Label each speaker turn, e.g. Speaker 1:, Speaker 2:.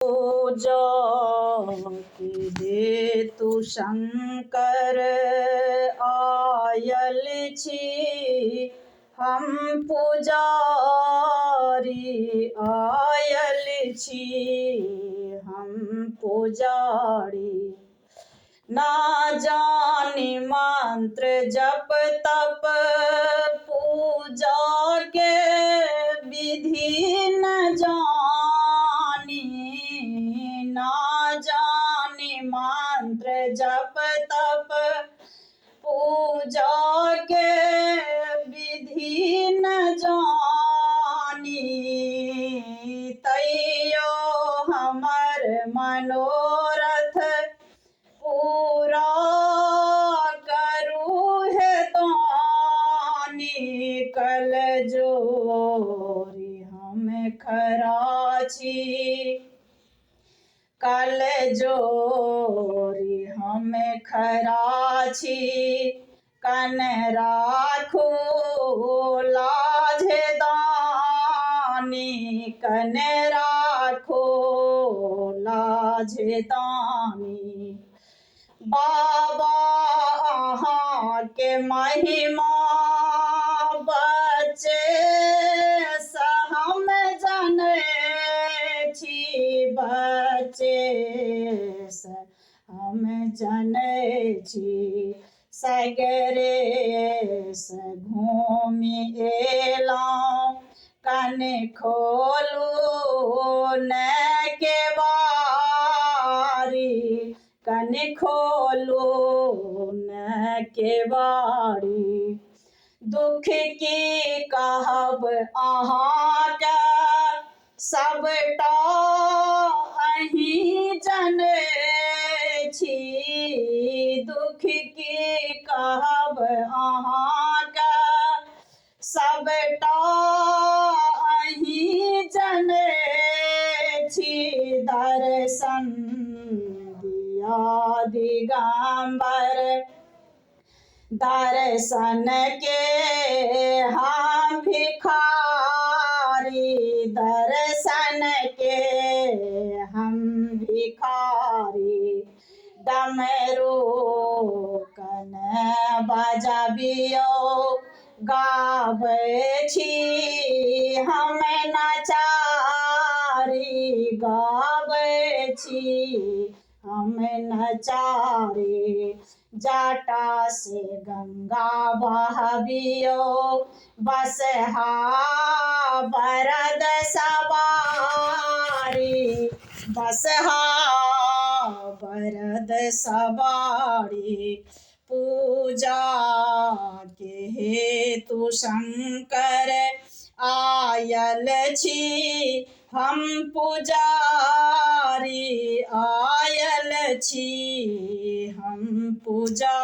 Speaker 1: पूजा के हेतु शंकर आयल छी, हम पुजारी आयल छी, हम पुजारी। ना जानी मंत्र जप तप पूजा के विधि न जानी, ना जानी मंत्र जप तप पूजा के विधि न जानी। तैयो हमर मनोरथ पूरा करू है दानी, कल जोरी हम खरा छी, कल जोरी हम खरा छी, कन राखू लाज दानी, कन राखू लाज दानी। बाबा अहाँ के महिमा बच्चे से हम जाने छी, बच्चे से हम जाने छी, सगरे से घूमि एलौं, कन खोलू न केवारी, कन खोलू न केवारी। दुख की कहब अहाँके सबटा अहीं जाने छी, दुख की कहब अहाँके सबटा अहीं जाने छी, दर्शन दिया दिगंबर, दर्शन के हम भिखारी, दर्शन के हम भिखारी। डमरू कन बजबियो गाबै छी, हम नचारी गाबै छी, हम नचारी। जटा से गंगा बहबियो बसहा बरद सवारी, बसहा बरद सवारी। पूजा के हेतु शंकर आयल छी, हम पुजारी आयल छी, हम पूजा।